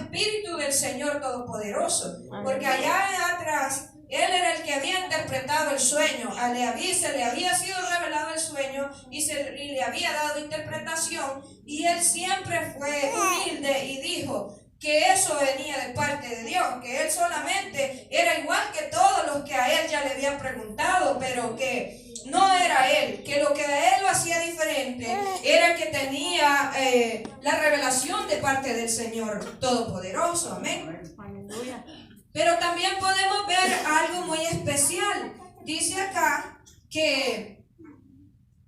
espíritu del Señor Todopoderoso, porque allá atrás él era el que había interpretado el sueño, se le había sido revelado el sueño y le había dado interpretación, y él siempre fue humilde y dijo que eso venía de parte de Dios, que él solamente era igual que todos los que a él ya le habían preguntado, pero que no era él, que lo que a él lo hacía diferente era que tenía la revelación de parte del Señor Todopoderoso. Amén. Aleluya. Pero también podemos ver algo muy especial. Dice acá que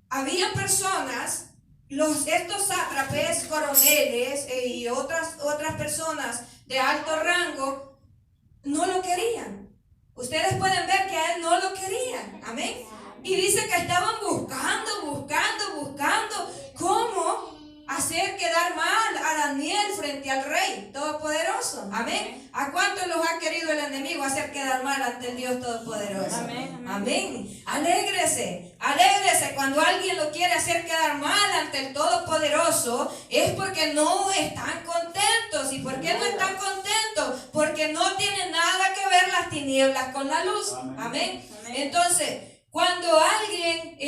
había personas, estos sátrapes, coroneles y otras personas de alto rango, no lo querían. Ustedes pueden ver que a él no lo querían. Amén. Y dice que estaban buscando cómo hacer quedar mal a Daniel frente al Rey Todopoderoso. Amén. ¿A cuántos los ha querido el enemigo hacer quedar mal ante el Dios Todopoderoso? Amén. Amén. Alégrese cuando alguien lo quiere hacer quedar mal ante el Todopoderoso, es porque no están contentos. ¿Y por qué no están contentos? Porque no tiene nada que ver las tinieblas con la luz. Amén. Entonces, cuando alguien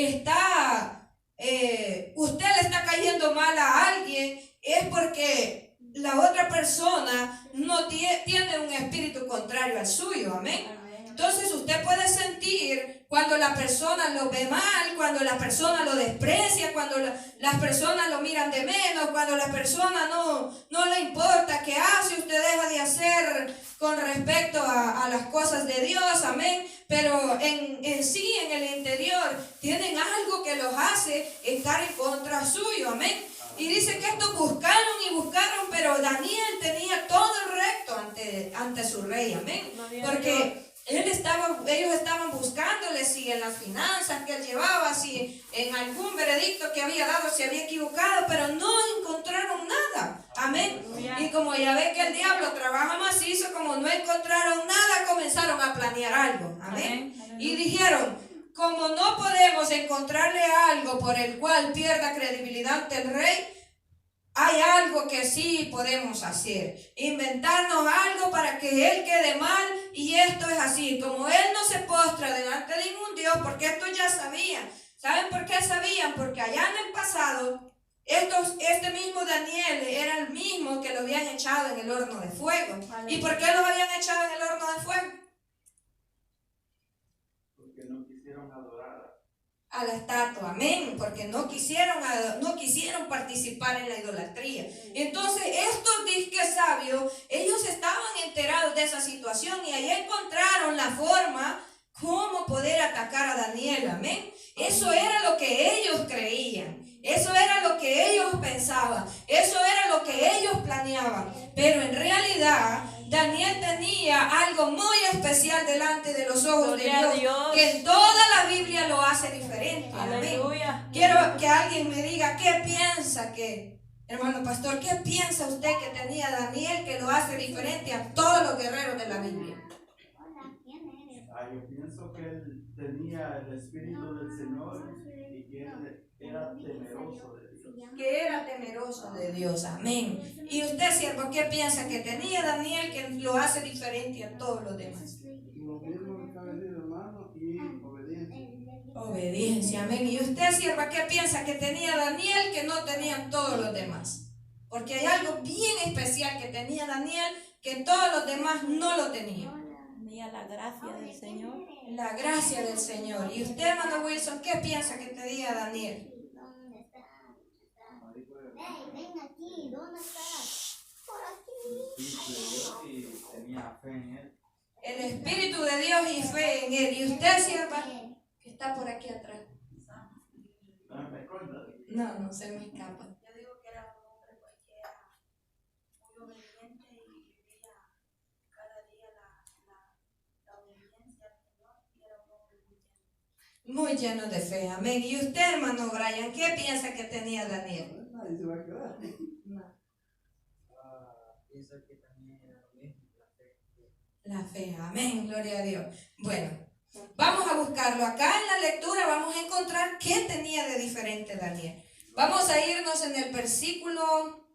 usted le está cayendo mal a alguien, es porque la otra persona no tiene un espíritu contrario al suyo. Amén. Entonces usted puede sentir cuando la persona lo ve mal, cuando la persona lo desprecia, cuando las personas lo miran de menos, cuando la persona no le importa qué hace, usted deja de hacer con respecto a las cosas de Dios. Amén. Pero en sí, en el interior, tienen algo que los hace estar en contra suyo. Amén. Y dice que estos buscaron, pero Daniel tenía todo recto ante su rey. Amén. Porque ellos estaban buscándole si en las finanzas que él llevaba, si en algún veredicto que había dado se había equivocado, pero no encontraron nada. Amén. Y como ya ve que el diablo trabaja macizo, como no encontraron nada, comenzaron a planear algo. Amén. Y dijeron, como no podemos encontrarle algo por el cual pierda credibilidad ante el rey, hay algo que sí podemos hacer: inventarnos algo para que él quede mal. Y esto es así: como él no se postra delante de ningún Dios, porque esto ya sabían. ¿Saben por qué sabían? Porque allá en el pasado este mismo Daniel era el mismo que lo habían echado en el horno de fuego. ¿Y por qué los habían echado en el horno de fuego? Porque no quisieron adorar a la estatua. Amén. Porque no quisieron participar en la idolatría. Entonces estos disques sabios, ellos estaban enterados de esa situación y ahí encontraron la forma cómo poder atacar a Daniel. Amén. Eso era lo que ellos creían, eso era lo que ellos pensaban, eso era lo que ellos planeaban. Pero en realidad Daniel tenía algo muy especial delante de los ojos de Dios, que en toda la Biblia lo hace diferente. Amén. Quiero que alguien me diga qué piensa hermano pastor, ¿qué piensa usted que tenía Daniel que lo hace diferente a todos los guerreros de la Biblia? Yo pienso que él tenía el Espíritu del Señor y que él era temeroso de Dios. Que era temeroso de Dios. Amén. Y usted, siervo, ¿qué piensa que tenía Daniel que lo hace diferente a todos los demás? Lo mismo que acaba de decir, hermano, y obediencia. Obediencia, amén. ¿Y usted, sierva, qué piensa que tenía Daniel que no tenían todos los demás? Porque hay algo bien especial que tenía Daniel que todos los demás no lo tenían. La gracia del Señor. La gracia del Señor. ¿Y usted, hermano Wilson, qué piensa que tenía Daniel? Ven aquí, ¿dónde estás? Por aquí. Y tenía fe en él. El Espíritu de Dios y fe en él. ¿Y usted, sierva, que está por aquí atrás? No se me escapa. Yo digo que era un hombre cualquiera, muy obediente y vivía cada día la obediencia al Señor, y era un hombre muy lleno de fe. Amén. ¿Y usted, hermano Brian, qué piensa que tenía Daniel? Nadie se va a quedar. No. Pienso que también era lo mismo, la fe. La fe, amén, gloria a Dios. Bueno, vamos a buscarlo. Acá en la lectura vamos a encontrar qué tenía de diferente Daniel. Vamos a irnos en el versículo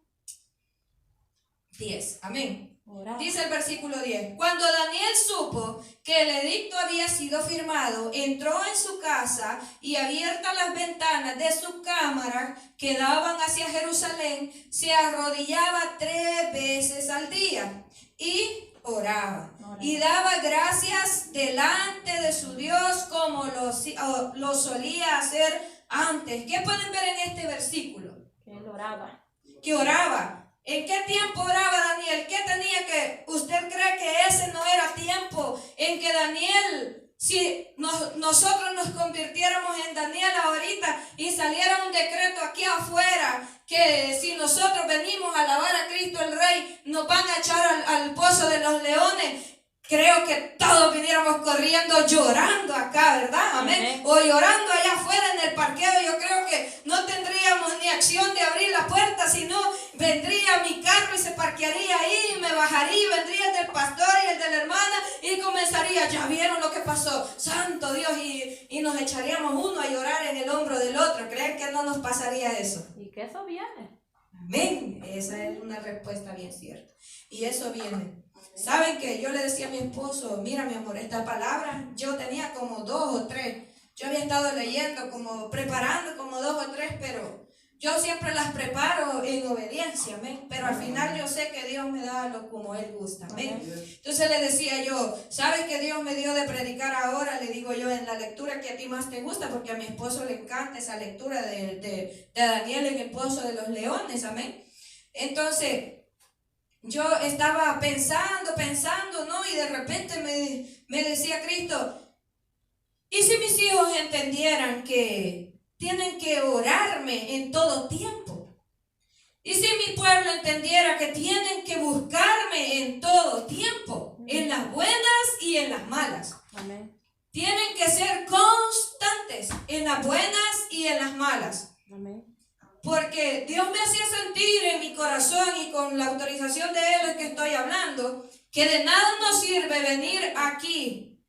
10. Amén. Oraba. Dice el versículo 10. Cuando Daniel supo que el edicto había sido firmado, entró en su casa y abiertas las ventanas de su cámara que daban hacia Jerusalén, se arrodillaba 3 veces al día y oraba. Y daba gracias delante de su Dios como lo solía hacer antes. ¿Qué pueden ver en este versículo? Que él oraba. Que oraba. ¿En qué tiempo oraba Daniel? ¿Qué tenía que? ¿Usted cree que ese no era tiempo en que Daniel, si nosotros nos convirtiéramos en Daniel ahorita y saliera un decreto aquí afuera, que si nosotros venimos a alabar a Cristo el Rey, nos van a echar al pozo de los leones? Creo que todos viniéramos corriendo llorando acá, ¿verdad? Amén. O llorando allá afuera en el parqueo. Yo creo que no tendríamos ni acción de abrir la puerta, sino vendría mi carro y se parquearía ahí, me bajaría, vendría el del pastor y el de la hermana y comenzaría, ya vieron lo que pasó, santo Dios, y nos echaríamos uno a llorar en el hombro del otro. ¿Creen que no nos pasaría eso? Y que eso viene. Amén. Esa es una respuesta bien cierta. Y eso viene. ¿Saben que yo le decía a mi esposo, mira mi amor, esta palabra, yo tenía como 2 o 3, yo había estado leyendo, como preparando como 2 o 3, pero yo siempre las preparo en obediencia, amén, pero al final yo sé que Dios me da lo como Él gusta, amén. Entonces le decía yo, ¿sabes que Dios me dio de predicar ahora? Le digo yo, en la lectura que a ti más te gusta, porque a mi esposo le encanta esa lectura de Daniel en el pozo de los leones, amén. Entonces yo estaba pensando, ¿no? Y de repente me decía Cristo, ¿y si mis hijos entendieran que tienen que orarme en todo tiempo? ¿Y si mi pueblo entendiera que tienen que buscarme en todo tiempo? En las buenas y en las malas. Amén. Tienen que ser constantes en las buenas y en las malas. Amén. Porque Dios me hacía sentir en mi corazón, y con la autorización de Él es que estoy hablando, que de nada nos sirve venir aquí.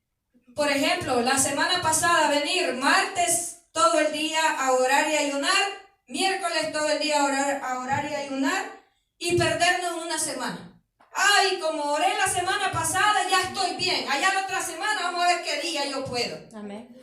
Por ejemplo, la semana pasada venir martes todo el día a orar y ayunar, miércoles todo el día a orar y ayunar, y perdernos una semana. Ay, como oré la semana pasada, ya estoy bien. Allá la otra semana vamos a ver qué día yo puedo. Amén.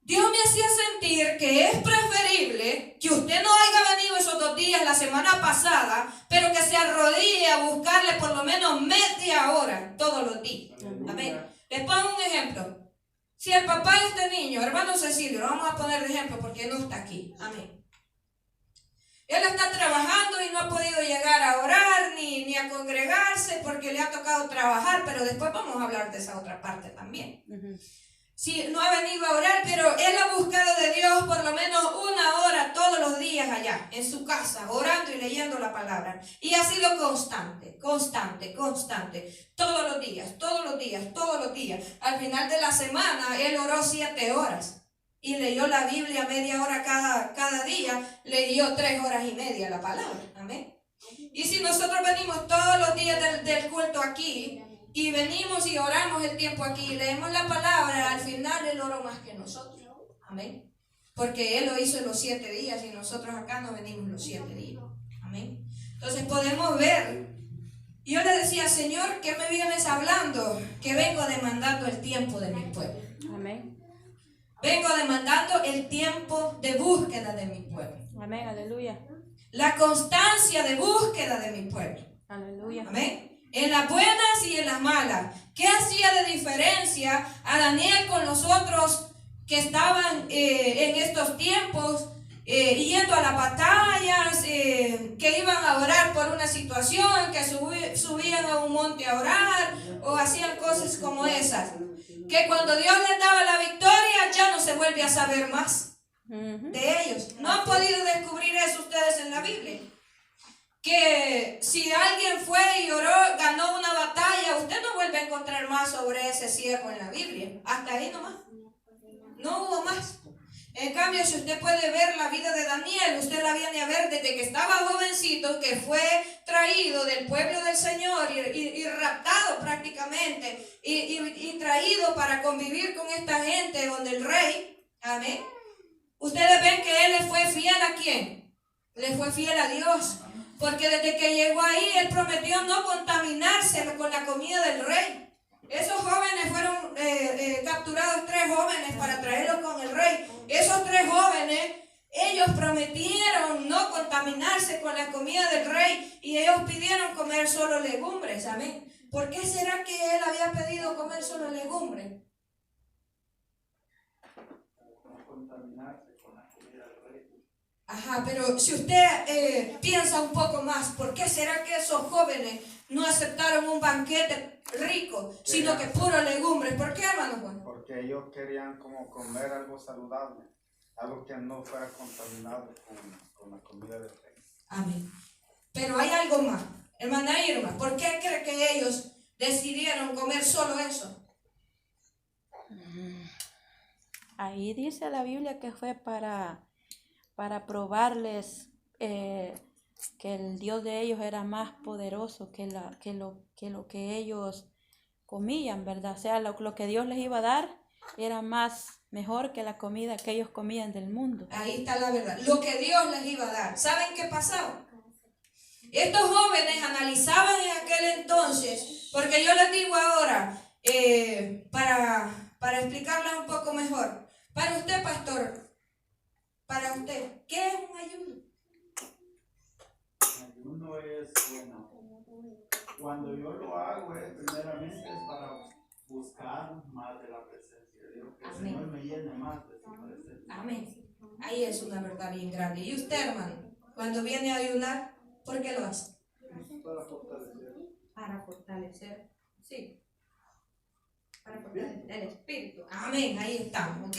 Dios me hacía sentir que es preferible que usted no haya venido esos 2 días la semana pasada, pero que se arrodille a buscarle por lo menos media hora todos los días. Amén. Les pongo un ejemplo. Si el papá de este niño, hermano Cecilio, lo vamos a poner de ejemplo porque no está aquí. Amén. Él está trabajando y no ha podido llegar a orar ni a congregarse porque le ha tocado trabajar, pero después vamos a hablar de esa otra parte también. Sí, no ha venido a orar, pero él ha buscado de Dios por lo menos 1 hora todos los días allá, en su casa, orando y leyendo la palabra. Y ha sido constante, todos los días. Al final de la semana, él oró 7 horas y leyó la Biblia media hora cada día, leyó 3 horas y media la palabra. Amén. Y si nosotros venimos todos los días del culto aquí, y venimos y oramos el tiempo aquí, leemos la palabra, al final Él oró más que nosotros. Amén. Porque Él lo hizo en los 7 días y nosotros acá no venimos los 7 días. Amén. Entonces podemos ver. Y yo le decía, Señor, ¿qué me vienes hablando? Que vengo demandando el tiempo de mi pueblo. Amén. Vengo demandando el tiempo de búsqueda de mi pueblo. Amén. Aleluya. La constancia de búsqueda de mi pueblo. Aleluya. Amén. En las buenas y en las malas. ¿Qué hacía de diferencia a Daniel con los otros que estaban en estos tiempos yendo a las batallas, que iban a orar por una situación, que subían a un monte a orar o hacían cosas como esas? Que cuando Dios les daba la victoria ya no se vuelve a saber más de ellos. ¿No han podido descubrir eso ustedes en la Biblia? Que si alguien fue y oró, ganó una batalla, usted no vuelve a encontrar más sobre ese siervo en la Biblia. Hasta ahí nomás. No hubo más. En cambio, si usted puede ver la vida de Daniel, usted la viene a ver desde que estaba jovencito, que fue traído del pueblo del Señor y raptado prácticamente, y traído para convivir con esta gente donde el rey, amén. Ustedes ven que él le fue fiel a ¿quién? Le fue fiel a Dios. Porque desde que llegó ahí, él prometió no contaminarse con la comida del rey. Esos jóvenes fueron capturados, 3 jóvenes, para traerlos con el rey. Esos 3 jóvenes, ellos prometieron no contaminarse con la comida del rey y ellos pidieron comer solo legumbres. Amén. ¿Por qué será que él había pedido comer solo legumbres? No contaminarse con la comida del rey. Ajá, pero si usted piensa un poco más, ¿por qué será que esos jóvenes no aceptaron un banquete rico, sino que puro legumbres? ¿Por qué, hermano Juan? Porque ellos querían como comer algo saludable, algo que no fuera contaminado con la comida del rey. Amén. Pero hay algo más. Hermana Irma, ¿por qué cree que ellos decidieron comer solo eso? Ahí dice la Biblia que fue para probarles que el Dios de ellos era más poderoso que lo que ellos comían, ¿verdad? O sea, lo que Dios les iba a dar era mejor que la comida que ellos comían del mundo. Ahí está la verdad. Lo que Dios les iba a dar. ¿Saben qué pasaba? Estos jóvenes analizaban en aquel entonces, porque yo les digo ahora, para explicarles un poco mejor. Para usted, pastor, para usted, ¿qué es un ayuno? Ayuno es, bueno, cuando yo lo hago primeramente es para buscar más de la presencia de Dios, que el Amén. Señor me llene más de su presencia. Amén. Ahí es una verdad bien grande. ¿Y usted, hermano, cuando viene a ayunar, por qué lo hace? Para fortalecer. Para fortalecer, sí. Para fortalecer el espíritu. Amén, ahí estamos, ok.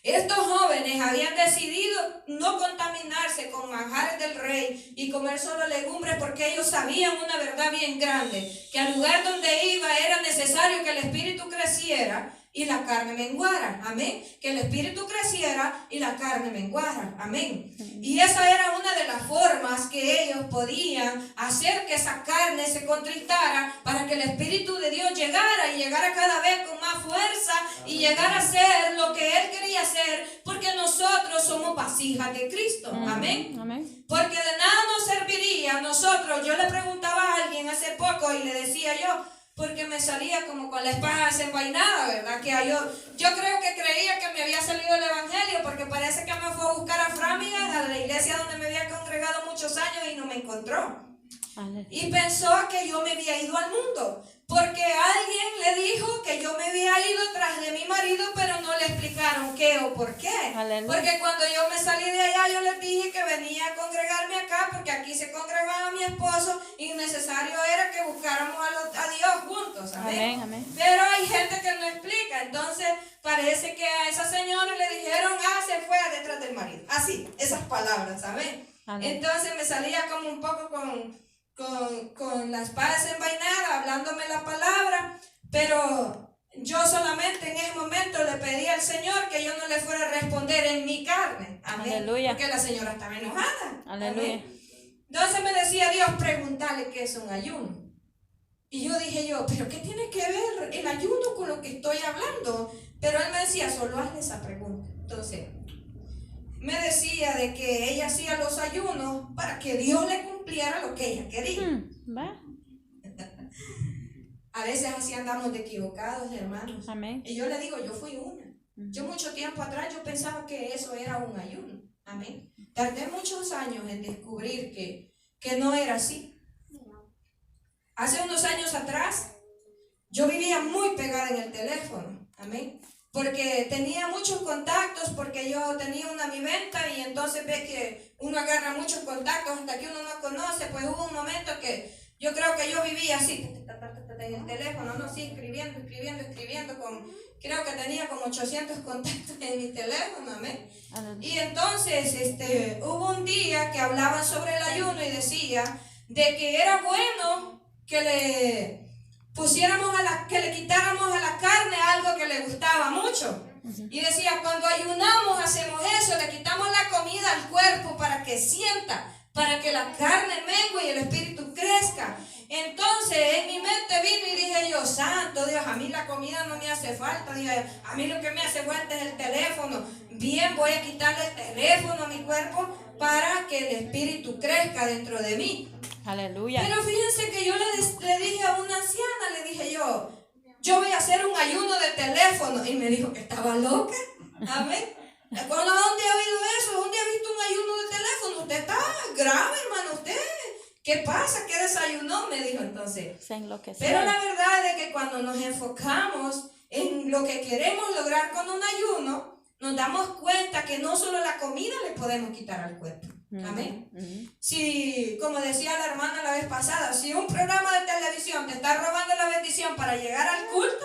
Estos jóvenes habían decidido no contaminarse con manjares del rey y comer solo legumbres porque ellos sabían una verdad bien grande, que al lugar donde iba era necesario que el espíritu creciera y la carne menguara, amén, que el espíritu creciera y la carne menguara, amén. Y esa era una de las formas que ellos podían hacer que esa carne se contristara para que el espíritu de Dios llegara y llegara cada vez con más fuerza y llegara a ser lo que Él quería hacer, porque nosotros somos vasijas de Cristo, amén. Amén. Porque de nada nos serviría a nosotros. Yo le preguntaba a alguien hace poco y le decía yo, porque me salía como con la espada desenvainada, ¿verdad? Que yo creo que creía que me había salido el evangelio, porque parece que me fue a buscar a Framingham, a la iglesia donde me había congregado muchos años y no me encontró. Y pensó que yo me había ido al mundo, porque alguien le dijo que yo me había ido tras de mi marido, pero no le explicaron qué o por qué. Aleluya. Porque cuando yo me salí de allá, yo les dije que venía a congregarme acá, porque aquí se congregaba mi esposo y necesario era que buscáramos a Dios juntos. Amén. Amén, amén. Pero hay gente que no explica, entonces parece que a esa señora le dijeron, se fue detrás del marido. Así, esas palabras, ¿saben? Amén. Entonces me salía como un poco con la espada desenvainada, hablándome la palabra, pero yo solamente en ese momento le pedí al Señor que yo no le fuera a responder en mi carne. Amén. Aleluya. Porque la señora estaba enojada. Aleluya. Amén. Entonces me decía Dios, pregúntale qué es un ayuno. Y yo dije pero ¿qué tiene que ver el ayuno con lo que estoy hablando? Pero él me decía, solo hazle esa pregunta. Entonces me decía de que ella hacía los ayunos para que Dios le cumpliera lo que ella quería. ¿Va? A veces así andamos de equivocados, hermanos. Amén. Y yo le digo, yo fui una. Yo mucho tiempo atrás yo pensaba que eso era un ayuno. Amén. Tardé muchos años en descubrir que no era así. Hace unos años atrás yo vivía muy pegada en el teléfono. Amén. Porque tenía muchos contactos, porque yo tenía una mi venta y entonces ve que uno agarra muchos contactos hasta que uno no conoce. Pues hubo un momento que yo creo que yo vivía así en el teléfono, no, sí, escribiendo, creo que tenía como 800 contactos en mi teléfono, amén. Y entonces hubo un día que hablaban sobre el ayuno y decía de que era bueno que le pusiéramos que le quitáramos a la carne algo que le gustaba mucho. Y decía, cuando ayunamos hacemos eso, le quitamos la comida al cuerpo para que sienta, para que la carne mengue y el espíritu crezca. Entonces en mi mente vino y dije yo, santo Dios, a mí la comida no me hace falta, dije, a mí lo que me hace falta es el teléfono. Bien, voy a quitarle el teléfono a mi cuerpo para que el espíritu crezca dentro de mí. Aleluya. Pero fíjense que yo le dije a una anciana, le dije yo voy a hacer un ayuno de teléfono. Y me dijo que estaba loca. Amén. ¿Dónde ha oído eso? ¿Dónde ha visto un ayuno de teléfono? Usted está grave, hermano. ¿Usted qué pasa? ¿Qué desayunó? Me dijo entonces. Se enloqueció. Pero la verdad es que cuando nos enfocamos en lo que queremos lograr con un ayuno, nos damos cuenta que no solo la comida le podemos quitar al cuerpo. Amén. Si, como decía la hermana la vez pasada, si un programa de televisión te está robando la bendición para llegar al culto,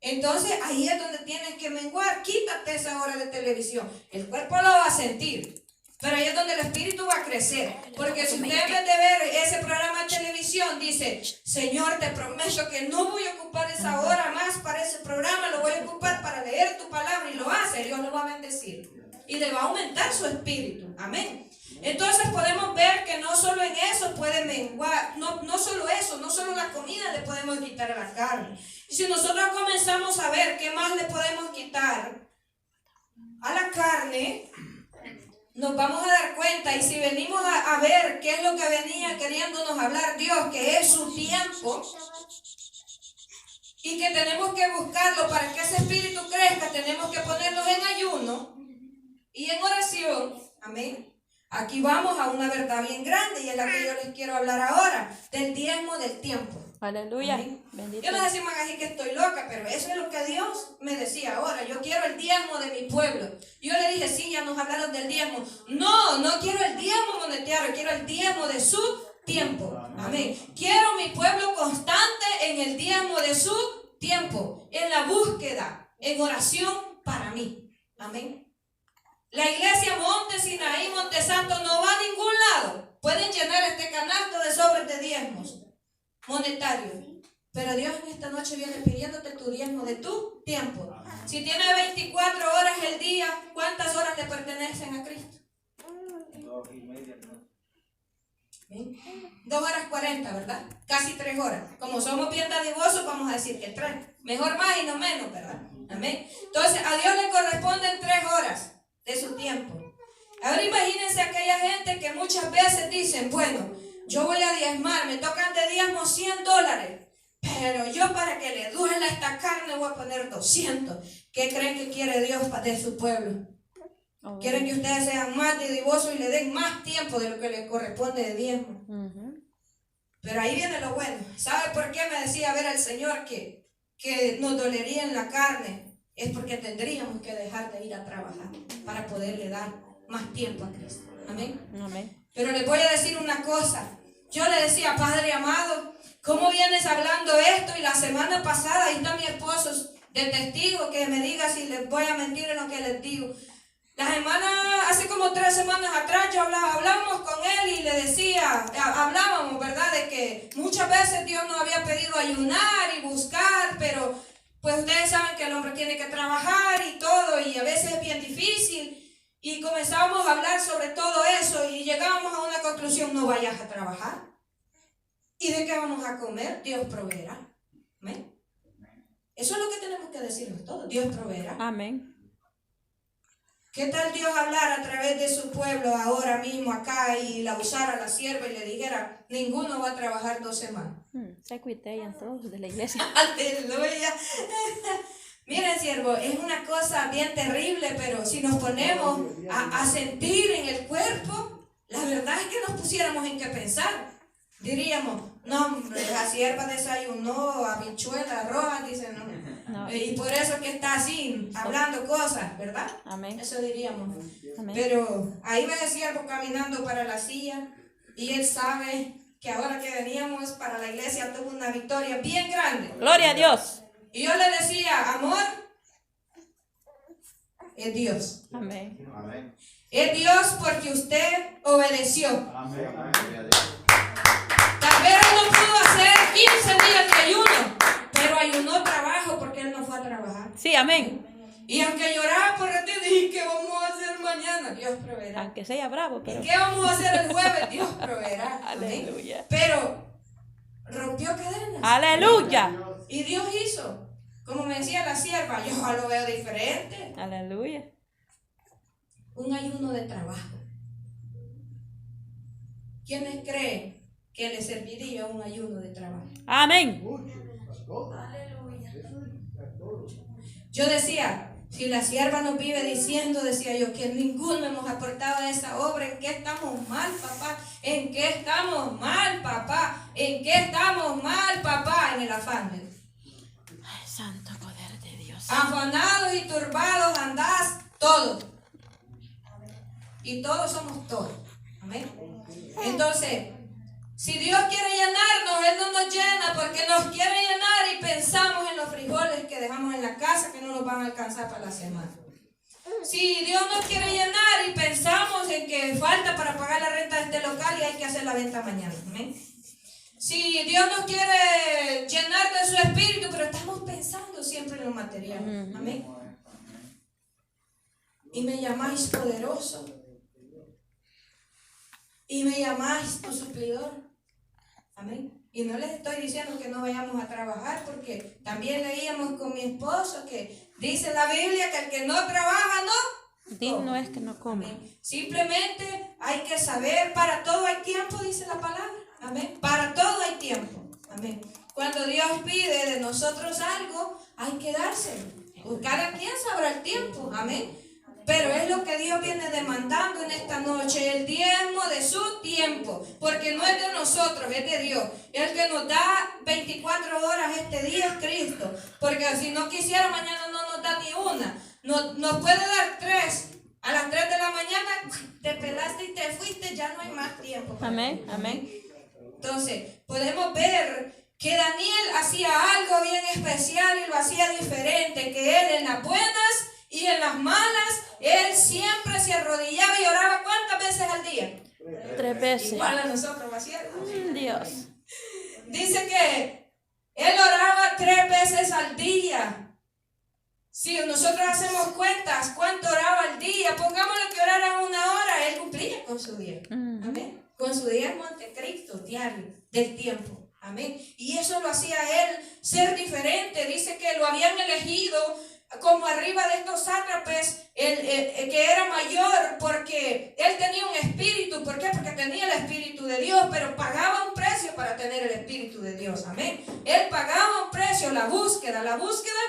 entonces ahí es donde tienes que menguar. Quítate esa hora de televisión. El cuerpo lo va a sentir, pero ahí es donde el espíritu va a crecer. Porque si usted en vez de ver ese programa de televisión dice, Señor, te prometo que no voy a ocupar esa hora más para ese programa, lo voy a ocupar para leer tu palabra, y lo hace, Dios lo va a bendecir y le va a aumentar su espíritu. Amén. Entonces podemos ver que no solo en eso puede menguar, no solo eso, no solo la comida le podemos quitar a la carne. Y si nosotros comenzamos a ver qué más le podemos quitar a la carne, nos vamos a dar cuenta. Y si venimos a ver qué es lo que venía queriéndonos hablar Dios, que es su tiempo, y que tenemos que buscarlo para que ese espíritu crezca, tenemos que ponernos en ayuno y en oración. Amén. Aquí vamos a una verdad bien grande, y es la que yo les quiero hablar ahora, del diezmo del tiempo. Aleluya. Amén. Bendito. Yo no decía así que estoy loca, pero eso es lo que Dios me decía ahora. Yo quiero el diezmo de mi pueblo. Yo le dije, sí, ya nos hablaron del diezmo. No quiero el diezmo monetario, quiero el diezmo de su tiempo. Amén. Quiero mi pueblo constante en el diezmo de su tiempo, en la búsqueda, en oración para mí. Amén. La iglesia Monte Sinaí, Monte Santo no va a ningún lado. Pueden llenar este canasto de sobres de diezmos monetarios, pero Dios en esta noche viene pidiéndote tu diezmo de tu tiempo. Si tiene 24 horas el día, ¿cuántas horas le pertenecen a Cristo? 2:30, ¿no? 2 horas 40, ¿verdad? Casi 3 horas. Como somos bien dadivosos, vamos a decir que 3. Mejor más y no menos, ¿verdad? Amén. Entonces a Dios le corresponden 3 horas de su tiempo. Ahora imagínense aquella gente que muchas veces dicen, bueno, yo voy a diezmar, me tocan de diezmo $100, pero yo para que le duela esta carne voy a poner 200. ¿Qué creen que quiere Dios de su pueblo? Quieren que ustedes sean más dadivosos y le den más tiempo de lo que les corresponde de diezmo. Pero ahí viene lo bueno. ¿Sabe por qué me decía ver al Señor que nos dolería en la carne? Es porque tendríamos que dejar de ir a trabajar para poderle dar más tiempo a Cristo. Amén. Amén. Pero les voy a decir una cosa. Yo le decía, Padre amado, ¿cómo vienes hablando esto? Y la semana pasada, ahí está mi esposo de testigo, que me diga si les voy a mentir en lo que les digo. La semana, hace como 3 semanas atrás, hablábamos con él y le decía, hablábamos, ¿verdad? De que muchas veces Dios nos había pedido ayunar y buscar, pero pues ustedes saben que el hombre tiene que trabajar y todo, y a veces es bien difícil. Y comenzábamos a hablar sobre todo eso y llegábamos a una conclusión: no vayas a trabajar. ¿Y de qué vamos a comer? Dios proveerá. ¿Amén? Eso es lo que tenemos que decirnos todos. Dios proveerá. Amén. ¿Qué tal Dios hablar a través de su pueblo ahora mismo acá y la usara la sierva y le dijera: ninguno va a trabajar 2 semanas? Se cuitean todos de la iglesia. Aleluya. Miren, siervo, es una cosa bien terrible, pero si nos ponemos a sentir en el cuerpo, la verdad es que nos pusiéramos en qué pensar. Diríamos: no, hombre, la sierva desayunó habichuelas rojas, dice, no. Y por eso es que está así, hablando cosas, ¿verdad? Amén. Eso diríamos. Amén. Pero ahí va el siervo caminando para la silla, y él sabe que ahora que veníamos para la iglesia tuvo una victoria bien grande. Gloria a Dios. Y yo le decía: amor, es Dios. Amén. Amén. Es Dios porque usted obedeció. Amén. Tal vez él no pudo hacer 15 días de ayuno, pero ayunó trabajo porque él no fue a trabajar. Sí, amén. Y aunque lloraba por ratito, dije: ¿qué vamos a hacer mañana? Dios proveerá. Aunque sea bravo, ¿Y pero. qué vamos a hacer el jueves? Dios proveerá. Amén. Aleluya. Pero rompió cadenas. Aleluya. Y Dios hizo. Como me decía la sierva, yo lo veo diferente. Aleluya. Un ayuno de trabajo. ¿quiénes creen que le serviría un ayuno de trabajo? Amén. Yo decía, si la sierva nos vive diciendo, decía yo, que ninguno hemos aportado a esa obra, ¿en qué estamos mal, papá? ¿En qué estamos mal, papá? ¿En qué estamos mal, papá? En el afán. Ay, santo poder de Dios. Afanados y turbados andás todos. Y todos somos todos. Amén. Entonces, si Dios quiere llenarnos, Él no nos llena porque nos quiere llenar y pensamos en los frijoles que dejamos en la casa que no nos van a alcanzar para la semana. Si Dios nos quiere llenar y pensamos en que falta para pagar la renta de este local y hay que hacer la venta mañana. Amén. Si Dios nos quiere llenar de su espíritu, pero estamos pensando siempre en lo material. Amén. Y me llamáis poderoso. Y me llamáis tu suplidor. Amén. Y no les estoy diciendo que no vayamos a trabajar, porque también leíamos con mi esposo que dice la Biblia que el que no trabaja no. Digno es que no coma. Amén. Simplemente hay que saber, para todo hay tiempo, dice la palabra. Amén. Para todo hay tiempo. Amén. Cuando Dios pide de nosotros algo, hay que dárselo. Cada quien sabrá el tiempo. Amén. Pero es lo que Dios viene demandando en esta noche, el diezmo de su tiempo, porque no es de nosotros, es de Dios. El que nos da 24 horas este día es Cristo, porque si no quisiera mañana no nos da ni una, nos puede dar 3, a las 3 de la mañana te pelaste y te fuiste, ya no hay más tiempo. Amén, amén. Entonces, podemos ver que Daniel hacía algo bien especial y lo hacía diferente, que él en las buenas y en las malas, él siempre se arrodillaba y oraba. ¿Cuántas veces al día? 3 veces. Igual a nosotros, ¿va cierto? Dios. Dice que él oraba 3 veces al día. Si nosotros hacemos cuentas, ¿cuánto oraba al día? Pongámosle que orara 1 hora, él cumplía con su día. Amén. Con su día en Montecristo, diario, del tiempo. Amén. Y eso lo hacía él ser diferente. Dice que lo habían elegido como arriba de estos sátrapes, que era mayor, porque él tenía un espíritu. ¿Por qué? Porque tenía el espíritu de Dios, pero pagaba un precio para tener el espíritu de Dios. Amén. Él pagaba un precio, la búsqueda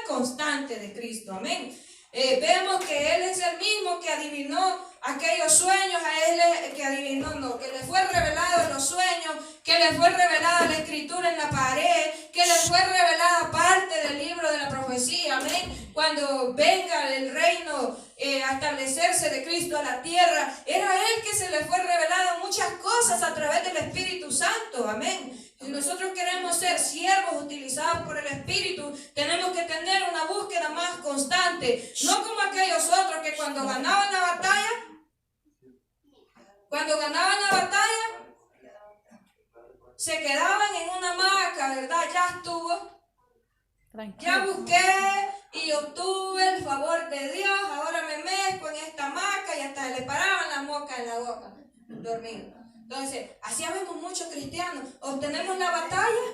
constante de Cristo. Amén. Vemos que él es el mismo que adivinó aquellos sueños, a él que adivinó, no, que le fue revelado en los sueños, que le fue revelada la escritura en la pared, que le fue revelada parte del libro de la profecía. Amén. Cuando venga el reino a establecerse de Cristo a la tierra, era él que se le fue revelado muchas cosas a través del Espíritu Santo. Amén. Si nosotros queremos ser siervos utilizados por el Espíritu, tenemos que tener una búsqueda más constante, no como aquellos otros que cuando ganaban la batalla, se quedaban en una hamaca, ¿verdad? Ya estuvo. Tranquilo. Ya busqué y obtuve el favor de Dios, ahora me mezco en esta hamaca y hasta le paraban las moscas en la boca, dormido. Entonces, así vemos muchos cristianos, obtenemos la batalla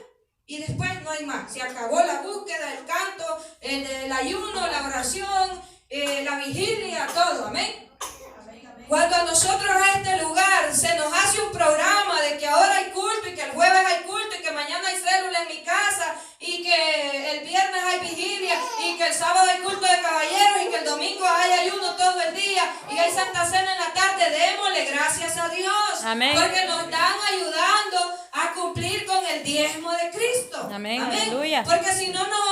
y después no hay más. Se acabó la búsqueda, el canto, el ayuno, la oración, la vigilia, todo. Amén. Cuando a nosotros a este lugar se nos hace un programa de que ahora hay culto y que el jueves hay culto y que mañana hay célula en mi casa y que el viernes hay vigilia y que el sábado hay culto de caballeros y que el domingo hay ayuno todo el día y hay Santa Cena en la tarde, démosle gracias a Dios. Amén. Porque nos están ayudando a cumplir con el diezmo de Cristo. Amén. Aleluya. Porque si no, no